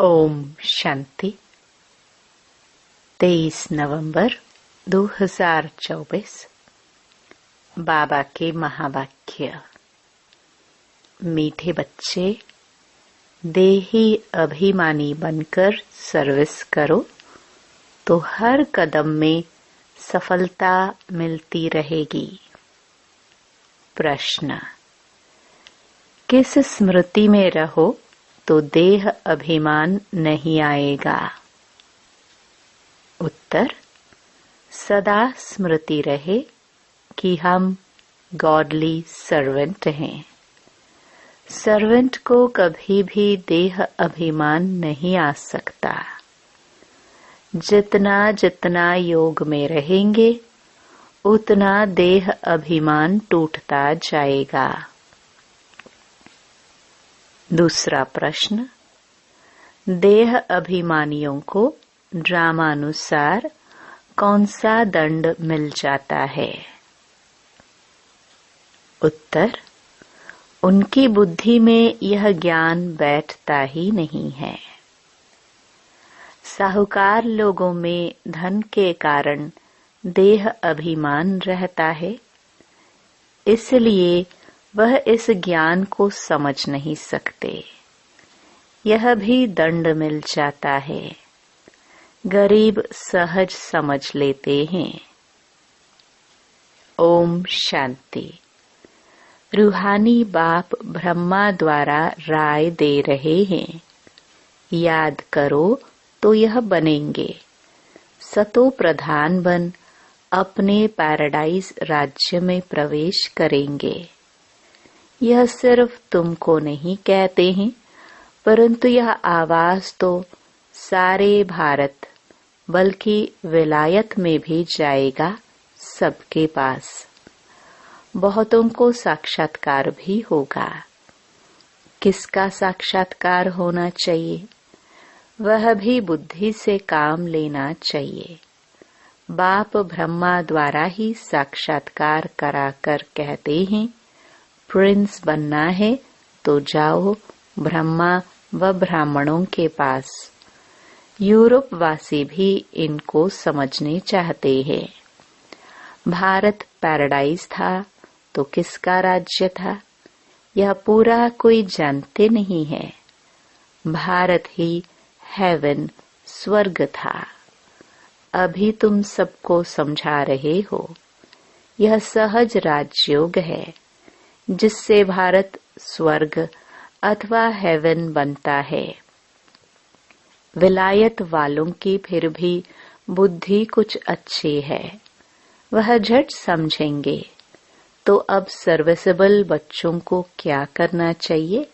ओम शांति। 23 नवंबर 2024। बाबा के महावाक्य। मीठे बच्चे, देही अभिमानी बनकर सर्विस करो तो हर कदम में सफलता मिलती रहेगी। प्रश्न: किस स्मृति में रहो तो देह अभिमान नहीं आएगा? उत्तर: सदा स्मृति रहे कि हम गॉडली सर्वेंट हैं। सर्वेंट को कभी भी देह अभिमान नहीं आ सकता। जितना जितना योग में रहेंगे उतना देह अभिमान टूटता जाएगा। दूसरा प्रश्न: देह अभिमानियों को ड्रामानुसार कौन सा दंड मिल जाता है? उत्तर: उनकी बुद्धि में यह ज्ञान बैठता ही नहीं है। साहूकार लोगों में धन के कारण देह अभिमान रहता है, इसलिए वह इस ज्ञान को समझ नहीं सकते। यह भी दंड मिल जाता है। गरीब सहज समझ लेते हैं। ओम शांति। रूहानी बाप ब्रह्मा द्वारा राय दे रहे हैं। याद करो तो यह बनेंगे। सतो प्रधान बन अपने पैराडाइज राज्य में प्रवेश करेंगे। यह सिर्फ तुमको नहीं कहते हैं, परंतु यह आवाज तो सारे भारत बल्कि विलायत में भी जाएगा, सबके पास। बहुतों को साक्षात्कार भी होगा। किसका साक्षात्कार होना चाहिए? वह भी बुद्धि से काम लेना चाहिए। बाप ब्रह्मा द्वारा ही साक्षात्कार कराकर कहते हैं, प्रिंस बनना है तो जाओ ब्रह्मा व ब्राह्मणों के पास। यूरोप वासी भी इनको समझने चाहते हैं। भारत पैराडाइज था तो किसका राज्य था? यह पूरा कोई जानते नहीं है। भारत ही हेवन स्वर्ग था। अभी तुम सबको समझा रहे हो। यह सहज राजयोग है जिससे भारत स्वर्ग अथवा हेवन बनता है। विलायत वालों की फिर भी बुद्धि कुछ अच्छी है, वह झट समझेंगे। तो अब सर्विसेबल बच्चों को क्या करना चाहिए?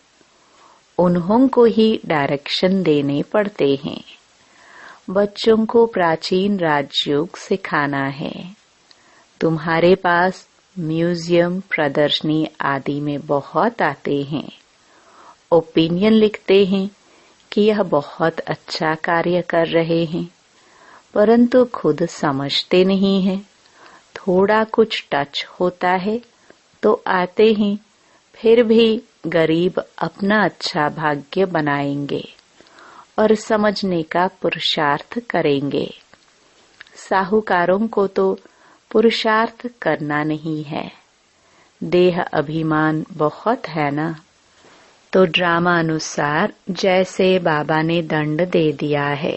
उन्हों को ही डायरेक्शन देने पड़ते हैं। बच्चों को प्राचीन राजयोग सिखाना है। तुम्हारे पास म्यूजियम, प्रदर्शनी आदि में बहुत आते हैं। ओपिनियन लिखते हैं कि यह बहुत अच्छा कार्य कर रहे हैं, परंतु खुद समझते नहीं हैं। थोड़ा कुछ टच होता है तो आते हैं, फिर भी गरीब अपना अच्छा भाग्य बनाएंगे और समझने का पुरुषार्थ करेंगे। साहूकारों को तो पुरुषार्थ करना नहीं है। देह अभिमान बहुत है ना, तो ड्रामा अनुसार जैसे बाबा ने दंड दे दिया है,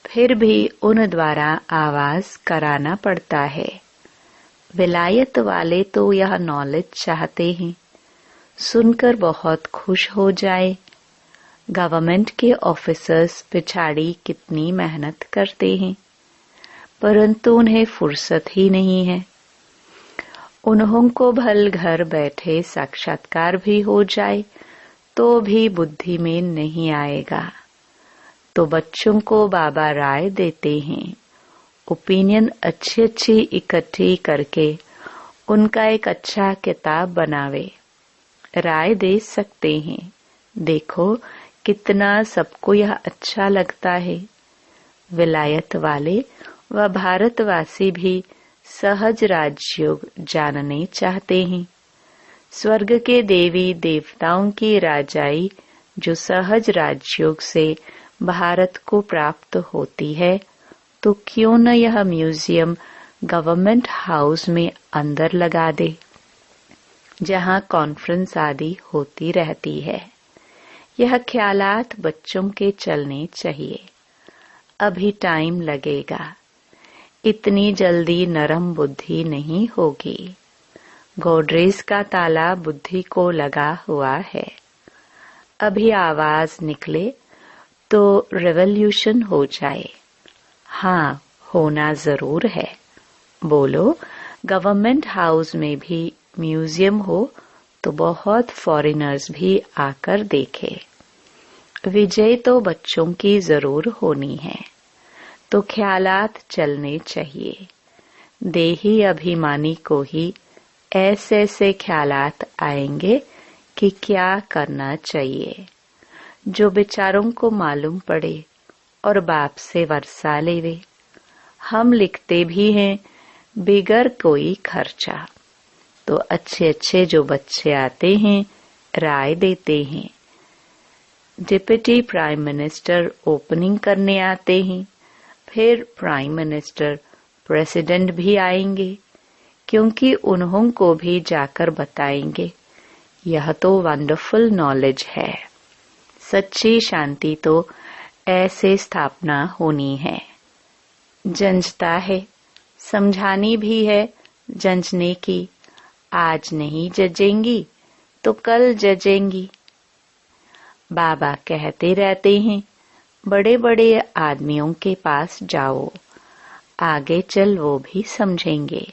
फिर भी उन द्वारा आवाज कराना पड़ता है। विलायत वाले तो यह नॉलेज चाहते हैं, सुनकर बहुत खुश हो जाए। गवर्नमेंट के ऑफिसर्स पिछाड़ी कितनी मेहनत करते हैं, परंतु उन्हें फुर्सत ही नहीं है। उन्हों को भल घर बैठे साक्षात्कार भी हो जाए तो भी बुद्धि में नहीं आएगा। तो बच्चों को बाबा राय देते हैं। ओपिनियन अच्छी अच्छी इकट्ठी करके उनका एक अच्छा किताब बनावे। राय दे सकते हैं। देखो कितना सबको यह अच्छा लगता है। विलायत वाले व भारतवासी भी सहज राजयोग जानने चाहते हैं। स्वर्ग के देवी देवताओं की राजाई जो सहज राजयोग से भारत को प्राप्त होती है, तो क्यों न यह म्यूजियम गवर्नमेंट हाउस में अंदर लगा दे, जहां कॉन्फ्रेंस आदि होती रहती है। यह ख्यालात बच्चों के चलने चाहिए। अभी टाइम लगेगा, इतनी जल्दी नरम बुद्धि नहीं होगी। गोडरेज का ताला बुद्धि को लगा हुआ है। अभी आवाज निकले तो रेवोल्यूशन हो जाए। हाँ, होना जरूर है। बोलो, गवर्नमेंट हाउस में भी म्यूजियम हो तो बहुत फॉरेनर्स भी आकर देखे। विजय तो बच्चों की जरूर होनी है, तो ख्यालात चलने चाहिए। देही अभिमानी को ही ऐसे ऐसे ख्यालात आएंगे कि क्या करना चाहिए। जो बेचारों को मालूम पड़े और बाप से वर्षा लेवे। हम लिखते भी हैं बिगर कोई खर्चा, तो अच्छे अच्छे जो बच्चे आते हैं राय देते हैं। डिप्टी प्राइम मिनिस्टर ओपनिंग करने आते हैं, फिर प्राइम मिनिस्टर प्रेसिडेंट भी आएंगे, क्योंकि उन्हों को भी जाकर बताएंगे। यह तो वंडरफुल नॉलेज है। सच्ची शांति तो ऐसे स्थापना होनी है। जंजता है, समझानी भी है जंजने की। आज नहीं जजेंगी तो कल जजेंगी। बाबा कहते रहते हैं, बड़े बड़े आदमियों के पास जाओ, आगे चल वो भी समझेंगे।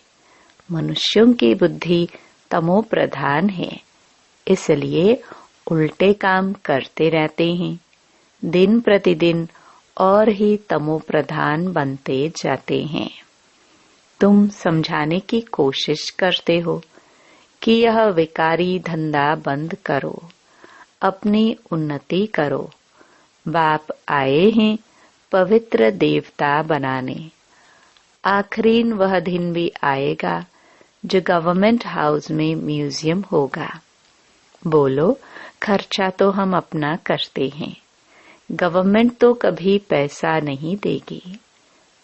मनुष्यों की बुद्धि तमो प्रधान है, इसलिए उल्टे काम करते रहते हैं। दिन प्रतिदिन और ही तमो प्रधान बनते जाते हैं। तुम समझाने की कोशिश करते हो कि यह विकारी धंधा बंद करो, अपनी उन्नति करो। बाप आए हैं पवित्र देवता बनाने। आखिरी वह दिन भी आएगा जो गवर्नमेंट हाउस में म्यूजियम होगा। बोलो, खर्चा तो हम अपना करते हैं, गवर्नमेंट तो कभी पैसा नहीं देगी।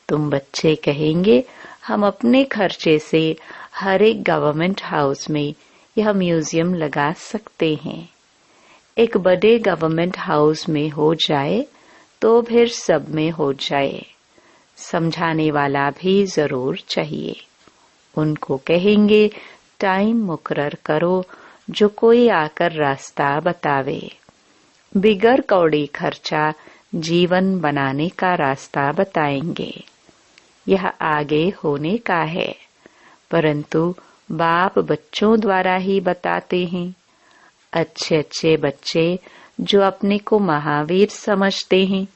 तुम बच्चे कहेंगे हम अपने खर्चे से हर एक गवर्नमेंट हाउस में यह म्यूजियम लगा सकते हैं। एक बड़े गवर्नमेंट हाउस में हो जाए तो फिर सब में हो जाए। समझाने वाला भी जरूर चाहिए। उनको कहेंगे टाइम मुकर्रर करो, जो कोई आकर रास्ता बतावे। बिगर कौड़ी खर्चा जीवन बनाने का रास्ता बताएंगे। यह आगे होने का है, परंतु बाप बच्चों द्वारा ही बताते हैं। अच्छे अच्छे बच्चे जो अपने को महावीर समझते हैं,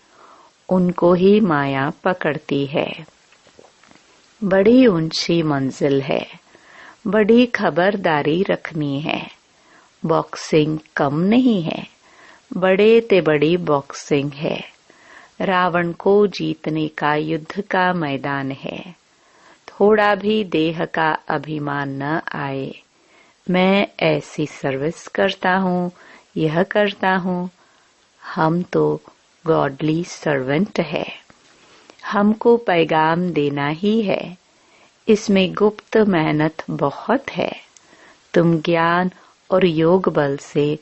उनको ही माया पकड़ती है। बड़ी ऊंची मंजिल है, बड़ी खबरदारी रखनी है। बॉक्सिंग कम नहीं है, बड़े ते बड़ी बॉक्सिंग है। रावण को जीतने का युद्ध का मैदान है। थोड़ा भी देह का अभिमान न आए। मैं ऐसी सर्विस करता हूँ, यह करता हूँ। हम तो गॉडली सर्वेंट है। हमको पैगाम देना ही है। इसमें गुप्त मेहनत बहुत है। तुम ज्ञान और योग बल से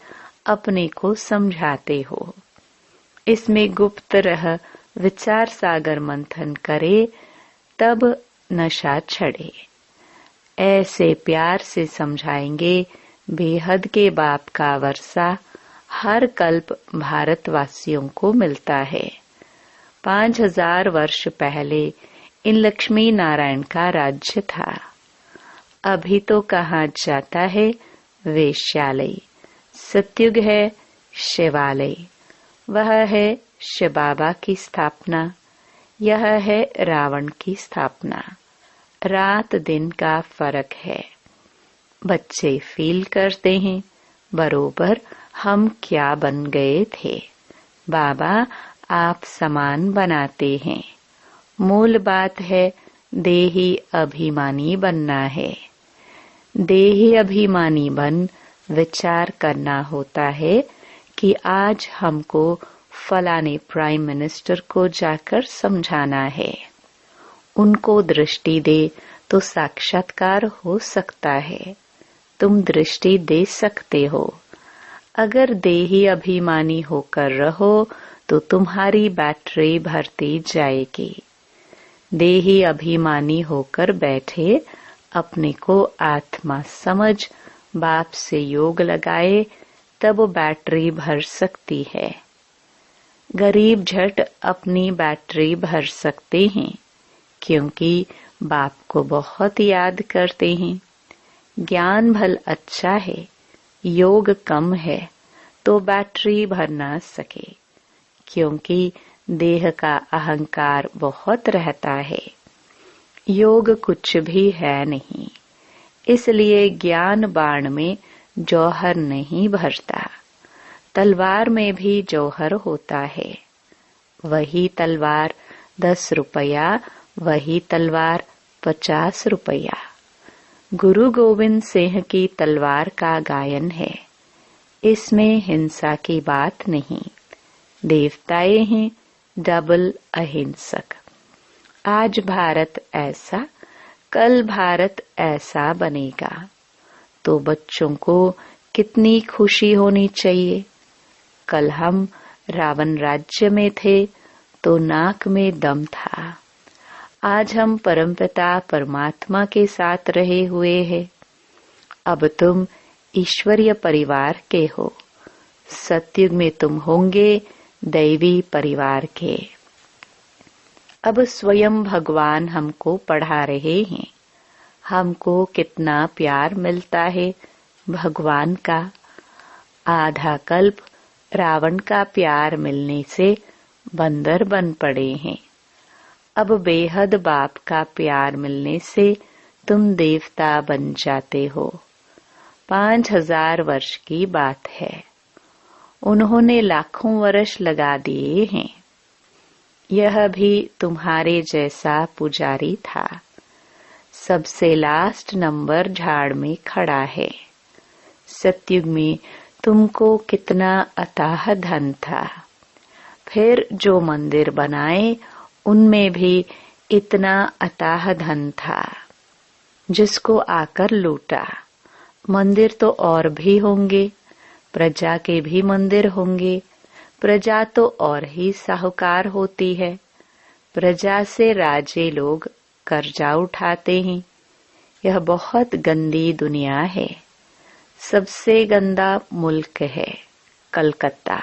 अपने को समझाते हो। इसमें गुप्त रह विचार सागर मंथन करे, तब नशा चढ़े। ऐसे प्यार से समझाएंगे, बेहद के बाप का वर्षा हर कल्प भारतवासियों को मिलता है। 5000 वर्ष पहले इन लक्ष्मी नारायण का राज्य था। अभी तो कहा जाता है वेश्यालय। सतयुग है शिवालय। वह है शिव बाबा की स्थापना, यह है रावण की स्थापना। रात दिन का फर्क है। बच्चे फील करते हैं बरोबर हम क्या बन गए थे। बाबा आप समान बनाते हैं। मूल बात है देही अभिमानी बनना है। देही अभिमानी बन विचार करना होता है कि आज हमको फलाने प्राइम मिनिस्टर को जाकर समझाना है। उनको दृष्टि दे तो साक्षात्कार हो सकता है। तुम दृष्टि दे सकते हो। अगर देही अभिमानी होकर रहो तो तुम्हारी बैटरी भरती जाएगी। देही अभिमानी होकर बैठे, अपने को आत्मा समझ, बाप से योग लगाए, तब बैटरी भर सकती है। गरीब झट अपनी बैटरी भर सकते हैं, क्योंकि बाप को बहुत याद करते हैं। ज्ञान भल अच्छा है, योग कम है तो बैटरी भर ना सके, क्योंकि देह का अहंकार बहुत रहता है। योग कुछ भी है नहीं, इसलिए ज्ञान बाण में जौहर नहीं भरता। तलवार में भी जौहर होता है। वही तलवार 10 रुपया, वही तलवार 50 रुपया। गुरु गोविंद सिंह की तलवार का गायन है। इसमें हिंसा की बात नहीं। देवताएं हैं डबल अहिंसक। आज भारत ऐसा, कल भारत ऐसा बनेगा, तो बच्चों को कितनी खुशी होनी चाहिए। कल हम रावण राज्य में थे तो नाक में दम था। आज हम परमपिता परमात्मा के साथ रहे हुए हैं। अब तुम ईश्वरीय परिवार के हो। सतयुग में तुम होंगे दैवी परिवार के। अब स्वयं भगवान हमको पढ़ा रहे हैं। हमको कितना प्यार मिलता है भगवान का। आधा कल्प रावण का प्यार मिलने से बंदर बन पड़े हैं। अब बेहद बाप का प्यार मिलने से तुम देवता बन जाते हो। 5000 वर्ष की बात है। उन्होंने लाखों वर्ष लगा दिए हैं। यह भी तुम्हारे जैसा पुजारी था। सबसे लास्ट नंबर झाड़ में खड़ा है। सतयुग में तुमको कितना अथाह धन था। फिर जो मंदिर बनाए उनमें भी इतना अथाह धन था, जिसको आकर लूटा। मंदिर तो और भी होंगे, प्रजा के भी मंदिर होंगे। प्रजा तो और ही साहूकार होती है। प्रजा से राजे लोग कर्जा उठाते हैं। यह बहुत गंदी दुनिया है। सबसे गंदा मुल्क है कलकत्ता।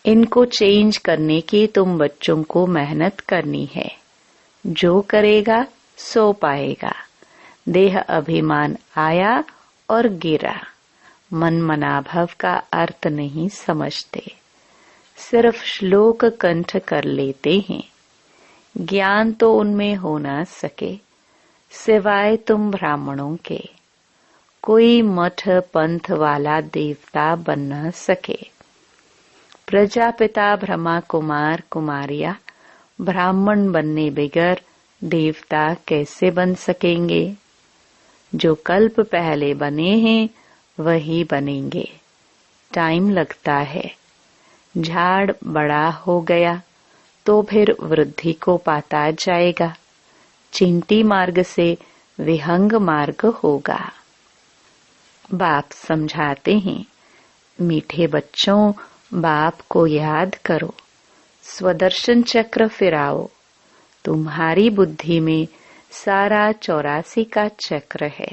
इनको चेंज करने की तुम बच्चों को मेहनत करनी है। जो करेगा सो पाएगा। देह अभिमान आया और गिरा। मन मनाभव का अर्थ नहीं समझते, सिर्फ श्लोक कंठ कर लेते हैं। ज्ञान तो उनमें हो ना सके सिवाय तुम ब्राह्मणों के। कोई मठ पंथ वाला देवता बन न सके। प्रजापिता ब्रह्मा कुमार कुमारियां ब्राह्मण बनने बगैर देवता कैसे बन सकेंगे। जो कल्प पहले बने हैं वही बनेंगे। टाइम लगता है। झाड़ बड़ा हो गया तो फिर वृद्धि को पाता जाएगा। चिंटी मार्ग से विहंग मार्ग होगा। बाप समझाते हैं, मीठे बच्चों, बाप को याद करो। स्वदर्शन चक्र फिराओ। तुम्हारी बुद्धि में सारा 84 का चक्र है।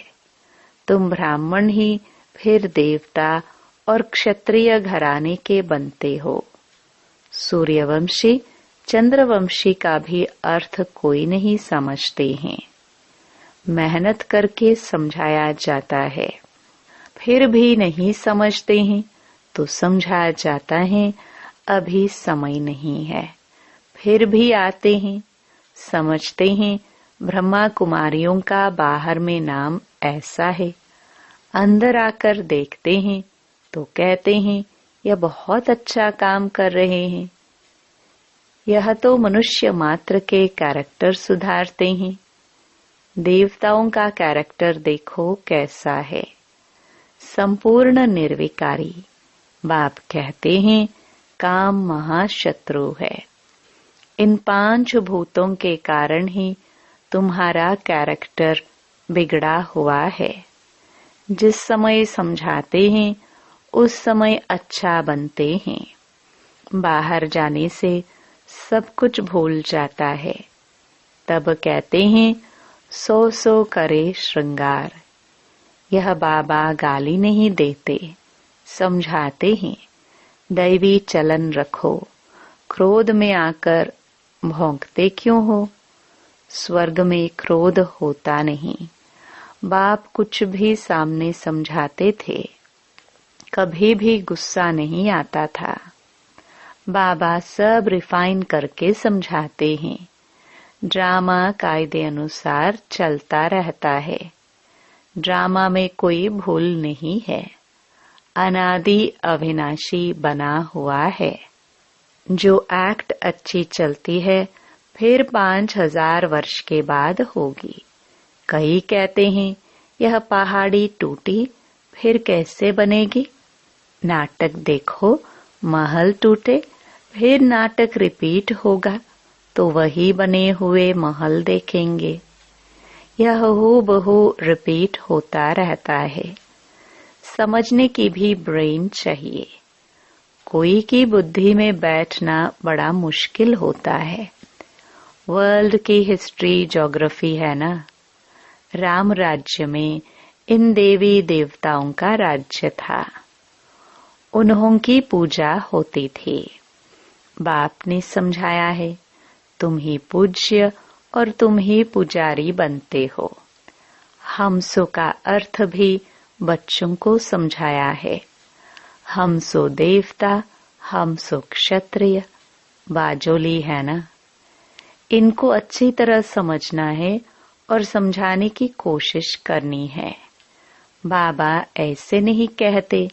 तुम ब्राह्मण ही फिर देवता और क्षत्रिय घराने के बनते हो। सूर्यवंशी चंद्रवंशी का भी अर्थ कोई नहीं समझते हैं। मेहनत करके समझाया जाता है, फिर भी नहीं समझते हैं तो समझाया जाता है अभी समय नहीं है। फिर भी आते हैं, समझते हैं ब्रह्मा कुमारियों का बाहर में नाम ऐसा है। अंदर आकर देखते हैं तो कहते हैं यह बहुत अच्छा काम कर रहे हैं। यह तो मनुष्य मात्र के कैरेक्टर सुधारते हैं। देवताओं का कैरेक्टर देखो कैसा है। संपूर्ण निर्विकारी। बाप कहते हैं काम महाशत्रु है। इन 5 भूतों के कारण ही तुम्हारा कैरेक्टर बिगड़ा हुआ है। जिस समय समझाते हैं उस समय अच्छा बनते हैं। बाहर जाने से सब कुछ भूल जाता है। तब कहते हैं 100 करे श्रृंगार। यह बाबा गाली नहीं देते, समझाते हैं। दैवी चलन रखो, क्रोध में आकर भौंकते क्यों हो? स्वर्ग में क्रोध होता नहीं। बाप कुछ भी सामने समझाते थे, कभी भी गुस्सा नहीं आता था। बाबा सब रिफाइन करके समझाते हैं। ड्रामा कायदे अनुसार चलता रहता है। ड्रामा में कोई भूल नहीं है। अनादि अविनाशी बना हुआ है। जो एक्ट अच्छी चलती है फिर 5000 वर्ष के बाद होगी। कई कहते हैं यह पहाड़ी टूटी फिर कैसे बनेगी? नाटक देखो, महल टूटे फिर नाटक रिपीट होगा तो वही बने हुए महल देखेंगे। यह हूबहू रिपीट होता रहता है। समझने की भी ब्रेन चाहिए। कोई की बुद्धि में बैठना बड़ा मुश्किल होता है। वर्ल्ड की हिस्ट्री ज्योग्राफी है ना। राम राज्य में इन देवी देवताओं का राज्य था। उन्हों की पूजा होती थी। बाप ने समझाया है तुम ही पूज्य और तुम ही पुजारी बनते हो। हमसो का अर्थ भी बच्चों को समझाया है। हमसो देवता, हमसो क्षत्रिय। बाजोली है ना। इनको अच्छी तरह समझना है और समझाने की कोशिश करनी है। बाबा ऐसे नहीं कहते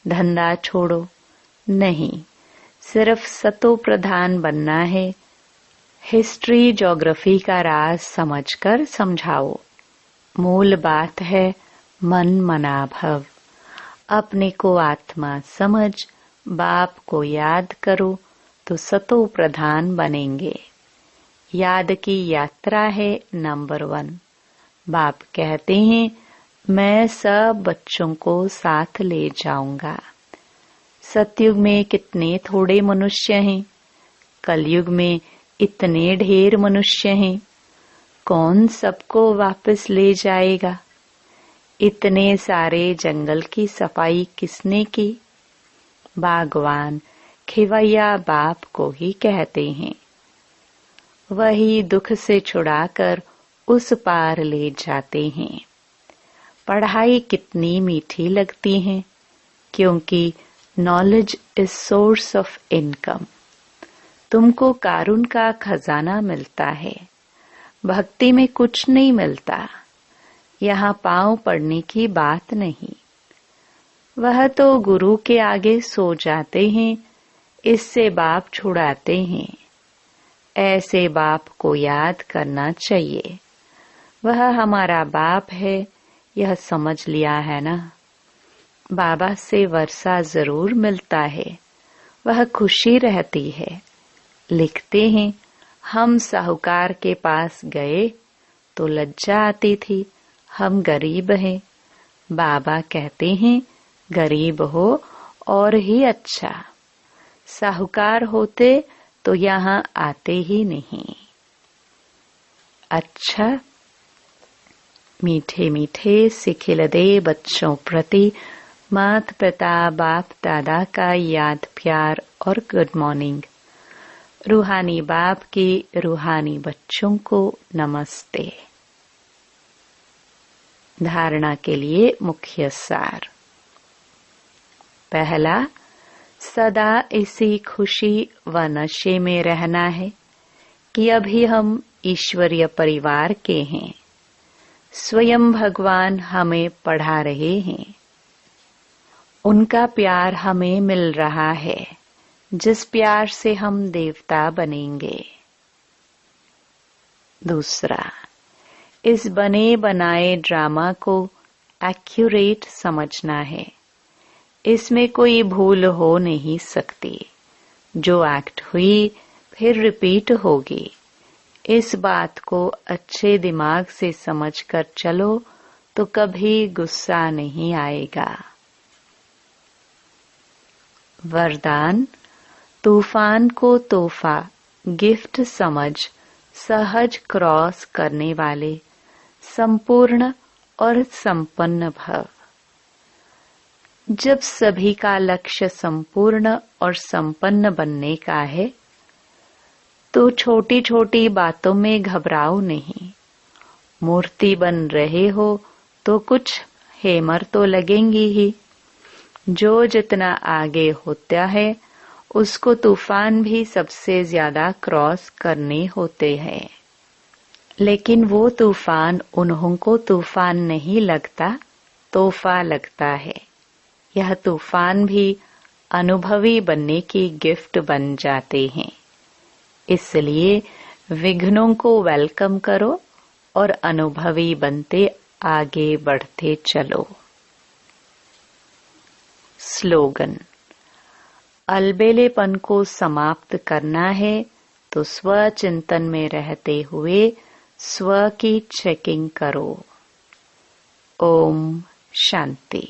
धंधा छोड़ो, नहीं, सिर्फ सतो प्रधान बनना है। हिस्ट्री ज्योग्राफी का राज समझकर समझाओ। मूल बात है मन मना भव। अपने को आत्मा समझ, बाप को याद करो तो सतो प्रधान बनेंगे। याद की यात्रा है नंबर 1। बाप कहते हैं मैं सब बच्चों को साथ ले जाऊंगा। सतयुग में कितने थोड़े मनुष्य हैं, कलयुग में इतने ढेर मनुष्य हैं। कौन सबको वापस ले जाएगा? इतने सारे जंगल की सफाई किसने की? बागवान खिवैया बाप को ही कहते हैं। वही दुख से छुड़ाकर उस पार ले जाते हैं। पढ़ाई कितनी मीठी लगती है, क्योंकि knowledge is source of income. तुमको कारुण का खजाना मिलता है। भक्ति में कुछ नहीं मिलता। यहाँ पांव पड़ने की बात नहीं। वह तो गुरु के आगे सो जाते हैं, इससे बाप छुड़ाते हैं। ऐसे बाप को याद करना चाहिए। वह हमारा बाप है, यह समझ लिया है ना। बाबा से वर्षा जरूर मिलता है, वह खुशी रहती है। लिखते हैं हम साहूकार के पास गए तो लज्जा आती थी, हम गरीब हैं। बाबा कहते हैं गरीब हो और ही अच्छा। साहूकार होते तो यहाँ आते ही नहीं। अच्छा, मीठे मीठे सिखिलदे बच्चों प्रति मात पिता बाप दादा का याद प्यार और गुड मॉर्निंग। रूहानी बाप की रूहानी बच्चों को नमस्ते। धारणा के लिए मुख्य सार। पहला, सदा इसी खुशी व नशे में रहना है कि अभी हम ईश्वरीय परिवार के हैं। स्वयं भगवान हमें पढ़ा रहे हैं। उनका प्यार हमें मिल रहा है, जिस प्यार से हम देवता बनेंगे। दूसरा, इस बने बनाए ड्रामा को एक्यूरेट समझना है। इसमें कोई भूल हो नहीं सकती। जो एक्ट हुई फिर रिपीट होगी। इस बात को अच्छे दिमाग से समझकर चलो तो कभी गुस्सा नहीं आएगा। वरदान, तूफान को तोहफा गिफ्ट समझ सहज क्रॉस करने वाले संपूर्ण और संपन्न भव। जब सभी का लक्ष्य संपूर्ण और संपन्न बनने का है तो छोटी छोटी बातों में घबराओ नहीं। मूर्ति बन रहे हो तो कुछ हेमर तो लगेंगी ही। जो जितना आगे होता है उसको तूफान भी सबसे ज्यादा क्रॉस करने होते हैं। लेकिन वो तूफान उन्हों को तूफान नहीं लगता, तोहफा लगता है। यह तूफान भी अनुभवी बनने की गिफ्ट बन जाते हैं। इसलिए विघ्नों को वेलकम करो और अनुभवी बनते आगे बढ़ते चलो। स्लोगन, अलबेलेपन को समाप्त करना है तो स्व चिंतन में रहते हुए स्व की चेकिंग करो। ओम शांति।